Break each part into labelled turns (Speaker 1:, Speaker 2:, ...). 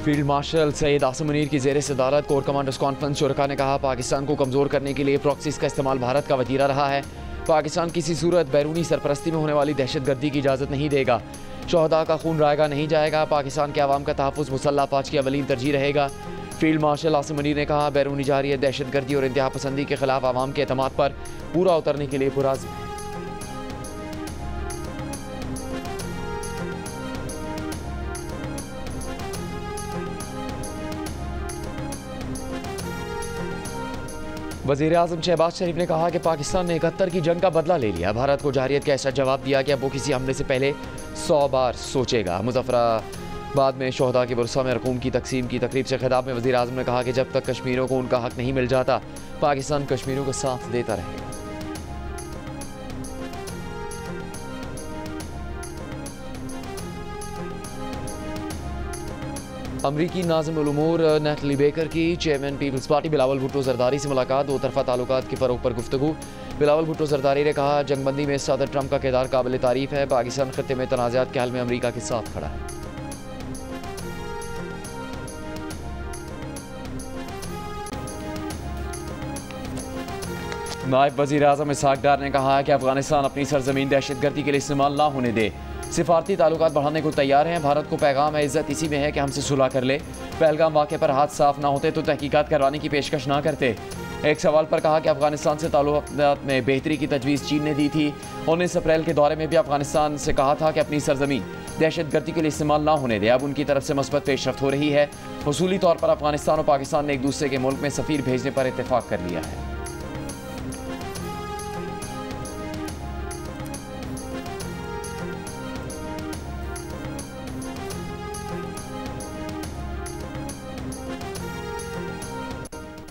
Speaker 1: Field marshal Syed Asim Munir की ज़ेर सदारत कोर कमांडर्स कॉन्फ्रेंस शुरका ने कहा, पाकिस्तान को कमज़ोर करने के लिए प्रॉक्सीज का इस्तेमाल भारत का वतीरा रहा है। पाकिस्तान किसी सूरत बैरूनी सरपरस्ती में होने वाली दहशतगर्दी की इजाज़त नहीं देगा। शहदा का खून रायगा नहीं जाएगा। पाकिस्तान के अवाम का तहफ़्फ़ुज़ मुसल्लह अफवाज की अवलीन तरजीह रहेगा। फील्ड मार्शल आसिम मुनीर ने कहा, बैरूनी जारियत, दहशतगर्दी और इंतहा पसंदी के खिलाफ अवाम के एतमाद पर पूरा उतरने के लिए पुराज़्म है। वज़ीर-ए-आज़म शहबाज शरीफ ने कहा कि पाकिस्तान ने 71 की जंग का बदला ले लिया। भारत को जारियत का ऐसा जवाब दिया कि अब वो किसी हमले से पहले 100 बार सोचेगा। मुज़फ़्फ़राबाद में शोहदा के वर्सा में रकूम की तकसीम की तकरीब से खिताब में वज़ीर-ए-आज़म ने कहा कि जब तक कश्मीरियों को उनका हक नहीं मिल जाता, पाकिस्तान कश्मीरियों को साथ देता रहेगा। अमरीकी नाज़िमुल उमूर नैटली बेकर की चेयरमैन पीपल्स पार्टी बिलावल भुट्टो ज़रदारी से मुलाकात। दो तरफ़ा ताल्लुकात के फ़रोग़ पर गुफ्तगू। बिलावल भुट्टो ज़रदारी ने कहा, जंगबंदी में सदर ट्रंप का किरदार काबिल तारीफ़ है। पाकिस्तान ख़त्ते में तनाज़ात के हल में अमरीका के साथ खड़ा है। नायब वज़ीर-ए-आज़म इसहाक़ डार ने कहा कि अफ़गानिस्तान अपनी सरज़मीन दहशतगर्दी के लिए इस्तेमाल ना होने दे। सिफारती ताल्लुकात बढ़ाने को तैयार हैं। भारत को पैगाम है, इज़्ज़त इसी में है कि हमसे सुलह कर ले। पहलगाम वाक़े पर हाथ साफ ना होते तो तहकीकात करवाने की पेशकश ना करते। एक सवाल पर कहा कि अफ़गानिस्तान से ताल्लुकात में बेहतरी की तजवीज़ चीन ने दी थी। 19 अप्रैल के दौरे में भी अफ़गानिस्तान से कहा था कि अपनी सरज़मीन दहशतगर्दी के लिए इस्तेमाल ना होने दे। अब उनकी तरफ से मस्बत पेशरफ्त हो रही है। उसूली तौर पर अफ़गानिस्तान और पाकिस्तान ने एक दूसरे के मुल्क में सफ़ीर भेजने पर इत्तेफाक कर लिया है।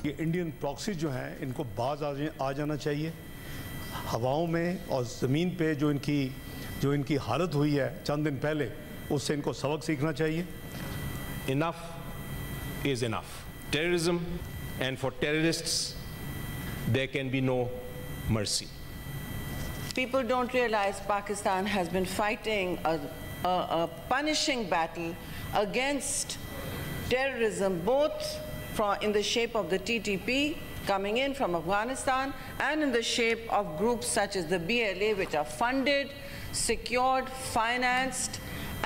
Speaker 2: ये इंडियन प्रॉक्सी जो हैं इनको बाज आ जाना चाहिए। हवाओं में और ज़मीन पे जो इनकी हालत हुई है चंद दिन पहले, उससे इनको सबक सीखना चाहिए।
Speaker 3: Enough is enough. Terrorism, and for terrorists there can be no mercy.
Speaker 4: People don't realize Pakistan has been fighting a punishing battle against terrorism, both in the shape of the TTP coming in from Afghanistan and in the shape of groups such as the BLA, which are funded, secured, financed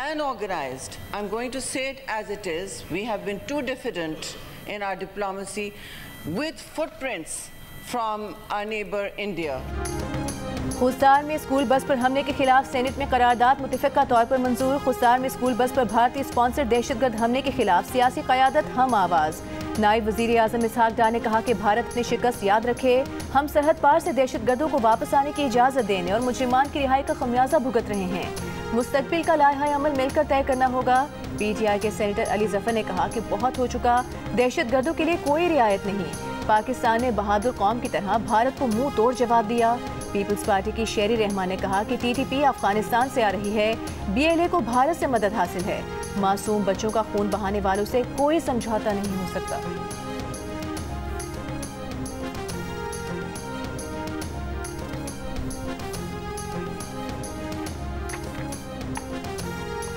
Speaker 4: and organized. I'm going to say it as it is. We have been too diffident in our diplomacy, with footprints from our neighbor India.
Speaker 5: खुस्तार में school bus पर हमले के खिलाफ senate में करारदाद मुतफ़िक़ा तौर पर मंजूर। खुस्तार में स्कूल बस पर भारतीय स्पॉन्सर्ड दहशतगर्द हमले के खिलाफ सियासी क़यादत हम आवाज़। नायब वज़ीर-ए-आज़म इसहाक़ डार ने कहा कि भारत अपनी शिकस्त याद रखे। हम सरहद पार से दहशतगर्दों को वापस आने की इजाज़त देने और मुजरिमान की रिहाई का खमियाजा भुगत रहे हैं। मुस्तक़बिल का लाइहा अमल मिलकर तय करना होगा। PTI के सेनेटर अली ज़फ़र ने कहा कि बहुत हो चुका, दहशतगर्दों के लिए कोई रियायत नहीं। पाकिस्तान ने बहादुर कौम की तरह भारत को मुंह तोड़ जवाब दिया। पीपल्स पार्टी की शेरी रहमान ने कहा कि TTP अफगानिस्तान से आ रही है, BLA को भारत से मदद हासिल है। मासूम बच्चों का खून बहाने वालों से कोई समझौता नहीं हो सकता।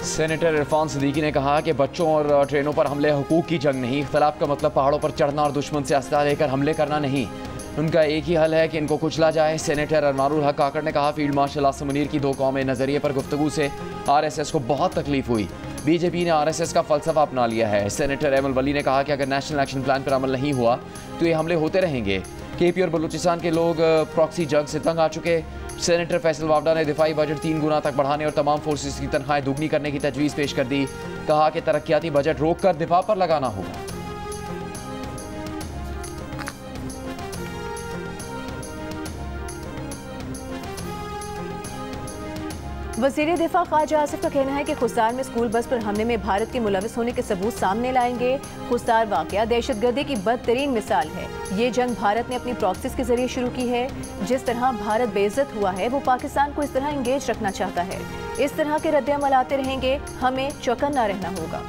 Speaker 1: सेनेटर इरफान सिद्दीकी ने कहा कि बच्चों और ट्रेनों पर हमले हुकूक की जंग नहीं। इख्तलाफ का मतलब पहाड़ों पर चढ़ना और दुश्मन से असलहा लेकर हमले करना नहीं। उनका एक ही हल है कि इनको कुचला जाए। सेनेटर अनवारुल हक काकड़ ने कहा, फील्ड मार्शल आसिम मुनीर की दो कौमें नज़रिए पर गुफ्तगू से RSS को बहुत तकलीफ हुई। BJP ने RSS का फ़लसफ़ा अपना लिया है। सेनेटर एमल वली ने कहा कि अगर नेशनल एक्शन प्लान पर अमल नहीं हुआ तो ये हमले होते रहेंगे। KP और बलूचिस्तान के लोग प्रॉक्सी जंग से तंग आ चुके। सेनेटर फैसल वावडा ने दिफाई बजट 3 गुना तक बढ़ाने और तमाम फोर्सेस की तनख्वाहें दुगनी करने की तजवीज़ पेश कर दी। कहा कि तरक्याती बजट रोक कर दिफा पर लगाना होगा।
Speaker 5: वज़ीर दिफा ख्वाजा आसिफ का कहना है कि खुस्तार में स्कूल बस पर हमले में भारत के मुलविस होने के सबूत सामने लाएंगे। खुस्तार वाक़या दहशतगर्दी की बदतरीन मिसाल है। ये जंग भारत ने अपनी प्रॉक्सीज के जरिए शुरू की है। जिस तरह भारत बेइज्जत हुआ है, वो पाकिस्तान को इस तरह इंगेज रखना चाहता है। इस तरह के रद्द-ए-अमल आते रहेंगे, हमें चौकन्ना रहना होगा।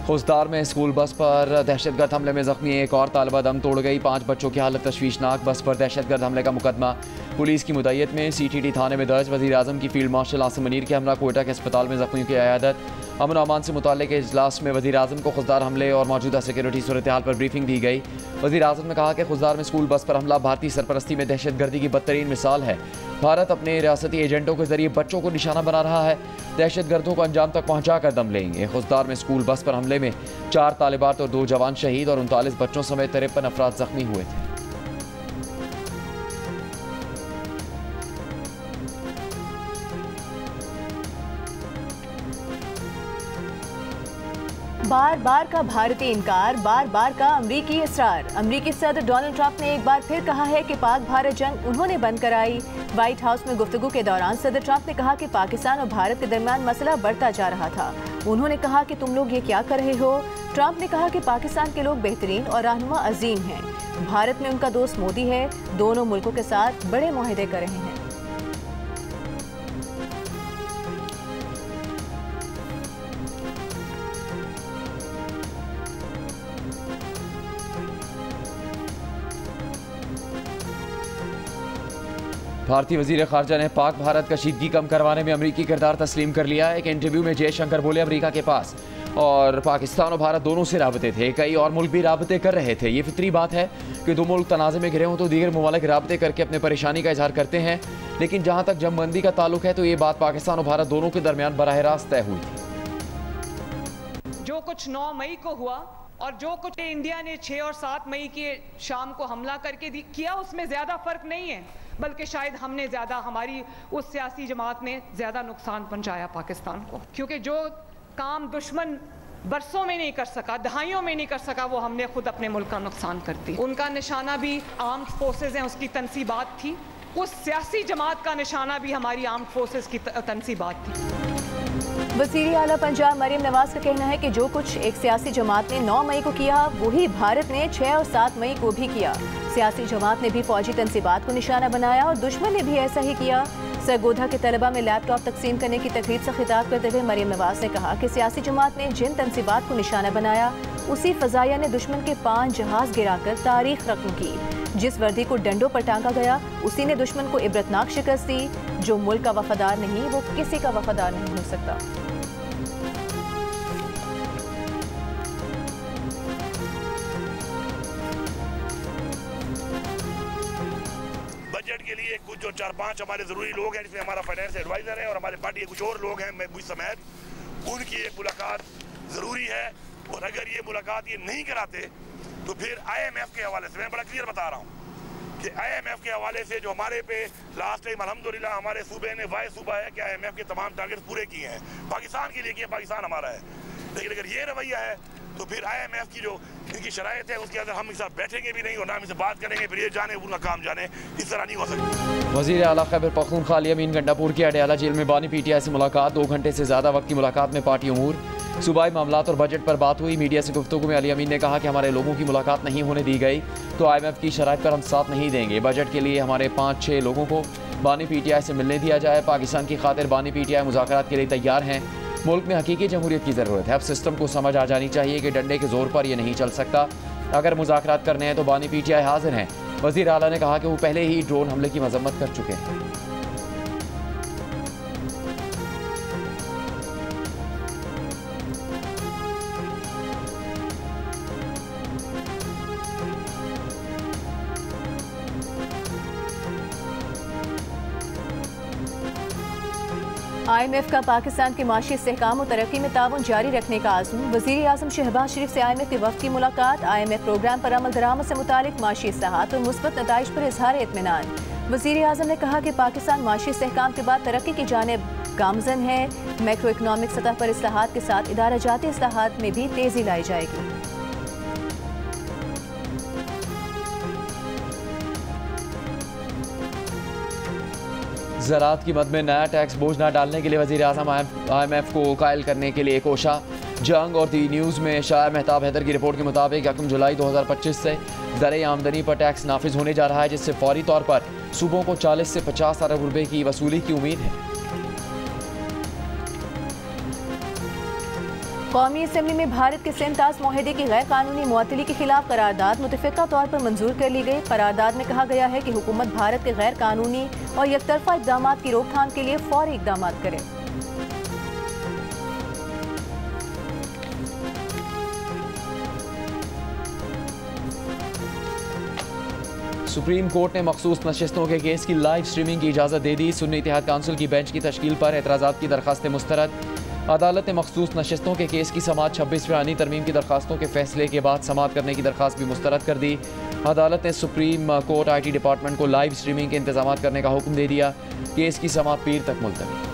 Speaker 1: खुजदार में स्कूल बस पर दहशतगर्द हमले में जख्मी एक और तालिबा दम तोड़ गई। 5 बच्चों की हालत तशवीशनाक। बस पर दहशतगर्द हमले का मुकदमा पुलिस की मुदैयत में CTT थाने में दर्ज। वज़ीर आज़म की फील्ड मार्शल आसिम मुनीर के हमरा कोयटा के अस्पताल में जख्मियों की अयादत। अमन अमान से मुताल्लिक़ इजलास में वज़ीर आज़म को खुजदार हमले और मौजूदा सिक्योरिटी सूरत हाल पर ब्रीफिंग दी गई। वज़ीर आज़म ने कहा कि खुजदार में स्कूल बस पर हमला भारतीय सरपरस्ती में दहशतगर्दी की बदतरीन मिसाल है। भारत अपने रियासती एजेंटों के जरिए बच्चों को निशाना बना रहा है। दहशतगर्दों को अंजाम तक पहुँचा कर दम लेंगे। खुजदार में स्कूल बस पर हमले में 4 तालिबात और 2 जवान शहीद और 39 बच्चों समेत 53 अफराद जख्मी हुए थे।
Speaker 5: बार बार का भारतीय इनकार, बार बार का अमरीकी इसरार। अमरीकी सदर डोनाल्ड ट्रंप ने एक बार फिर कहा है कि पाक भारत जंग उन्होंने बंद कराई। व्हाइट हाउस में गुफ्तगू के दौरान सदर ट्रंप ने कहा कि पाकिस्तान और भारत के दरमियान मसला बढ़ता जा रहा था। उन्होंने कहा कि तुम लोग ये क्या कर रहे हो। ट्रंप ने कहा कि पाकिस्तान के लोग बेहतरीन और रहनुमा अजीम हैं। भारत में उनका दोस्त मोदी है। दोनों मुल्कों के साथ बड़े मुआहदे कर रहे हैं।
Speaker 1: भारतीय वजीर खारजा ने पाक भारत कशीदगी कम करवाने में अमरीकी किरदार तस्लीम कर लिया। एक इंटरव्यू में जयशंकर बोले अमरीका के पास और पाकिस्तान और भारत दोनों से राबते थे। कई और मुल्क भी राबते कर रहे थे। ये फितरी बात है कि 2 मुल्क तनाज़े में घिरे हों तो दीगर ममालिक राबते करके अपने परेशानी का इजहार करते हैं। लेकिन जहाँ तक जमबंदी का ताल्लुक है तो ये बात पाकिस्तान और भारत दोनों के दरमियान बराह रास्त तय हुई थी।
Speaker 6: जो कुछ 9 मई को हुआ और जो कुछ इंडिया ने 6 और 7 मई के शाम को हमला करके किया, उसमें ज़्यादा फ़र्क नहीं है, बल्कि शायद हमने ज़्यादा, हमारी उस सियासी जमात ने ज़्यादा नुकसान पहुंचाया पाकिस्तान को। क्योंकि जो काम दुश्मन बरसों में नहीं कर सका, दहाइयों में नहीं कर सका, वो हमने खुद अपने मुल्क का नुकसान कर दी। उनका निशाना भी आर्म्ड फोर्सेज हैं, उसकी तनसीबात थी। उस सियासी जमात का निशाना भी हमारी आर्म्ड फोर्सेज की तनसीबात थी।
Speaker 5: वज़ीर आला पंजाब मरीम नवाज का कहना है कि जो कुछ एक सियासी जमात ने 9 मई को किया वही भारत ने 6 और 7 मई को भी किया। सियासी जमात ने भी फौजी तनसीबात को निशाना बनाया और दुश्मन ने भी ऐसा ही किया। सरगोधा के तलबा में लैपटॉप तकसीम करने की तकरीब से खिताब करते हुए मरीम नवाज ने कहा कि सियासी जमात ने जिन तनसीबात को निशाना बनाया उसी फजाइया ने दुश्मन के 5 जहाज गिराकर तारीख रकम की। जिस वर्दी को डंडों पर टांगा गया उसी ने दुश्मन को इबरतनाक शिकस्त दी। जो मुल्क का वफादार नहीं वो किसी का वफादार नहीं हो सकता।
Speaker 7: बजट के लिए कुछ जो 4-5 हमारे जरूरी लोग हैं, जिसमें हमारा फाइनेंस एडवाइजर है और हमारे पार्टी के कुछ और लोग हैं, मैं मुझ समेत, उनकी एक मुलाकात जरूरी है। और अगर ये मुलाकात ये नहीं कराते तो फिर IMF के हवाले से मैं बड़ा क्लियर बता रहा हूँ कि IMF के हवाले से जो हमारे पे लास्ट टाइम अल्हम्दुलिल्लाह हमारे सूबे ने वाय सूबा है कि IMF के तमाम टारगेट पूरे किए हैं, पाकिस्तान के लिए किए, पाकिस्तान हमारा है। लेकिन अगर ये रवैया है तो फिर IMF की जो इनकी शराइत है उसके अंदर हम इनके साथ बैठेंगे भी नहीं और ना हम इनसे बात करेंगे, फिर ये जाने उनका काम जाने, इस तरह नहीं हो सकती।
Speaker 1: वज़ीर आला खैबर पख्तूनख्वा अली अमीन गंडापुर की अडयाला जेल में बानी PTI से मुलाकात। 2 घंटे से ज़्यादा वक्त की मुलाकात में पार्टी अमूर, सूबाई मामलात और बजट पर बात हुई। मीडिया से गुफ्तगू में अली अमीन ने कहा कि हमारे लोगों की मुलाकात नहीं होने दी गई तो IMF की शराइत पर हम साथ नहीं देंगे। बजट के लिए हमारे 5-6 लोगों को बानी PTI से मिलने दिया जाए। पाकिस्तान की खातिर बानी PTI मुज़ाकरात के लिए तैयार हैं। मुल्क में हकीकी जमहूरियत की ज़रूरत है। अब सिस्टम को समझ आ जानी चाहिए कि डंडे के जोर पर यह नहीं चल सकता। अगर मुज़ाकरात करने हैं तो बानी PTI हाजिर हैं। वज़ीर आला ने कहा कि वो पहले ही ड्रोन हमले की मजम्मत कर चुके हैं।
Speaker 5: IMF का पाकिस्तान के माशी इस्तेहकाम और तरक्की में ताउन जारी रखने का आज़म। वज़ीर आज़म शहबाज शरीफ से IMF के वफ़द की मुलाकात। IMF प्रोग्राम पर अमल दरामद से मुतालिक माशी इस्लाहात और मुस्बत नताइज पर इज़हार इत्मीनान। वज़ीर आज़म ने कहा कि पाकिस्तान माशी इस्तेहकाम के बाद तरक्की की जानिब गामज़न है। मैक्रो इकनॉमिक सतह पर इस्लाहात के साथ इदारा जाती इस्लाहात में भी तेज़ी लाई जाएगी।
Speaker 1: ज़राअत की मद में नया टैक्स बोझ न डालने के लिए वज़ीर आज़म IMF को कायल करने के लिए कोशा। जंग और दी न्यूज़ में शायर महताब हैदर की रिपोर्ट के मुताबिक 1 जुलाई 2025 से ज़र आमदनी पर टैक्स नाफिज होने जा रहा है, जिससे फौरी तौर पर सूबों को 40 से 50 अरब रुपए की वसूली की उम्मीद है।
Speaker 5: कौमी असम्बली में भारत के सेंटास माहदे की गैर कानूनी मुअत्तली के खिलाफ करारदाद मुतफ़िक़ा तौर पर मंजूर कर ली गई। करारदाद में कहा गया है कि हुकूमत भारत के गैर कानूनी और यकतरफा इक़दाम की रोकथाम के लिए फौरी इक़दाम करे।
Speaker 1: सुप्रीम कोर्ट ने मखसूस नशिस्तों के केस की लाइव स्ट्रीमिंग की इजाज़त दे दी। सुन्नी इत्तेहाद काउंसिल की बेंच की तश्कील पर एतराज़ात की दरखास्तें मुस्तरद। अदालत ने मखसूस नशिस्तों के केस की समाअत 26वें आनी तरमीम की दरखास्तों के फैसले के बाद समाअत करने की दरखास्त भी मुस्तरद कर दी। अदालत ने सुप्रीम कोर्ट IT डिपार्टमेंट को लाइव स्ट्रीमिंग के इंतजाम करने का हुक्म दे दिया। केस की समाअत पीर तक मुलतवी।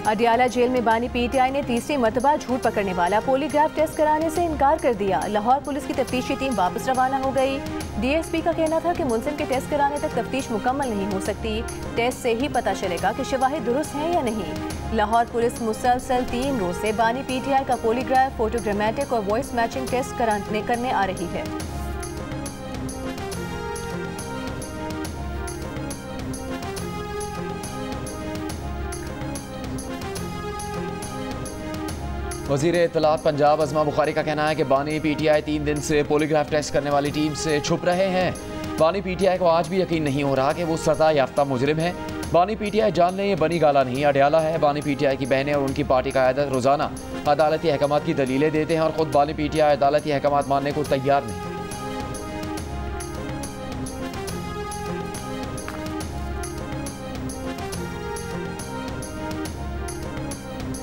Speaker 5: अडियाला जेल में बानी PTI ने तीसरी मरतबा झूठ पकड़ने वाला पॉलीग्राफ टेस्ट कराने से इनकार कर दिया। लाहौर पुलिस की तफ्तीशी टीम वापस रवाना हो गई। DSP का कहना था कि मुलजिम के टेस्ट कराने तक तफ्तीश मुकम्मल नहीं हो सकती। टेस्ट से ही पता चलेगा कि शवाहिद दुरुस्त हैं या नहीं। लाहौर पुलिस मुसलसल 3 रोज से बानी PTI का पॉलीग्राफ, फोटोग्रामेटिक और वॉइस मैचिंग टेस्ट करने आ रही है।
Speaker 1: वज़ीर इत्तलात पंजाब अज़मा बुखारी का कहना है कि बानी PTI 3 दिन से पॉलीग्राफ टेस्ट करने वाली टीम से छुप रहे हैं। बानी PTI को आज भी यकीन नहीं हो रहा कि वो सज़ा याफ्ता मुजरिम है। बानी PTI जान लें ये बनी गाला नहीं अडियाला है। बानी PTI की बहनें और उनकी पार्टी का क़यादत रोज़ाना अदालती अहकामात की दलीलें देते हैं और ख़ुद बानी PTI अदालती अहकामात मानने को तैयार नहीं।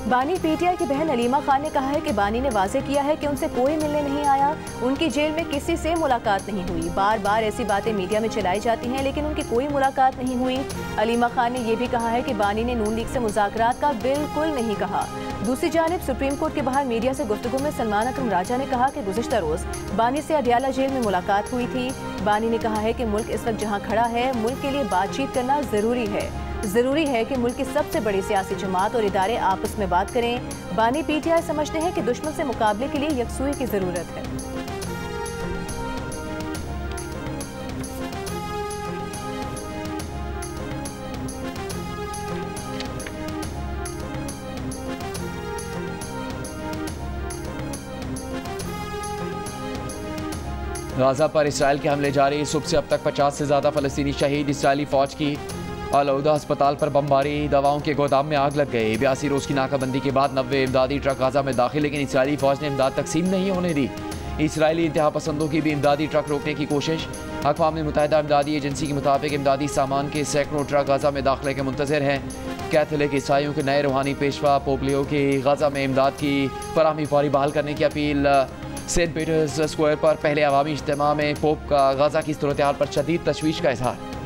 Speaker 5: बानी PTI की बहन अलीमा खान ने कहा है कि बानी ने वाज़ेह किया है कि उनसे कोई मिलने नहीं आया, उनकी जेल में किसी से मुलाकात नहीं हुई। बार बार ऐसी बातें मीडिया में चलाई जाती हैं लेकिन उनकी कोई मुलाकात नहीं हुई। अलीमा खान ने यह भी कहा है कि बानी ने नून लीग से मुज़ाकरात का बिल्कुल नहीं कहा। दूसरी जानिब सुप्रीम कोर्ट के बाहर मीडिया से गुफ्तगू में सलमान अकरम राजा ने कहा कि गुज़िश्ता रोज़ बानी से अडियाला जेल में मुलाकात हुई थी। बानी ने कहा है कि मुल्क इस वक्त जहाँ खड़ा है, मुल्क के लिए बातचीत करना ज़रूरी है कि मुल्क की सबसे बड़ी सियासी जमात और इदारे आपस में बात करें। बानी PTI समझते हैं कि दुश्मन से मुकाबले के लिए यकसुई की ज़रूरत है।
Speaker 1: गाज़ा पर इसराइल के हमले जारी। सुबह से अब तक 50 से ज़्यादा फ़लस्तीनी शहीद। इसराइली फ़ौज की अल-उदा अस्पताल पर बमबारी। दवाओं के गोदाम में आग लग गई। 82 रोज़ की नाकाबंदी के बाद 90 इमदादी ट्रक गाज़ा में दाखिल, लेकिन इसराइली फ़ौज ने इमदाद तकसीम नहीं होने दी। इसराइली इंतहा पसंदों की भी इमदादी ट्रक रोकने की कोशिश। अक़वाम मुत्तहिदा इमदादी एजेंसी के मुताबिक इमदादी सामान के सैकड़ों ट्रक गाज़ा में दाखिले के मुंतज़िर हैं। कैथोलिक ईसाइयों के नए रूहानी पेशवा पोप लियो की गाज़ा में इमदाद की फराहमी फौरी बहाल करने की अपील। सेंट पीटर्स स्क्वायर पर पहले अवामी इज्तिमा में पोप का गाज़ा की सूरत हाल पर शदीद तशवीश का इजहार।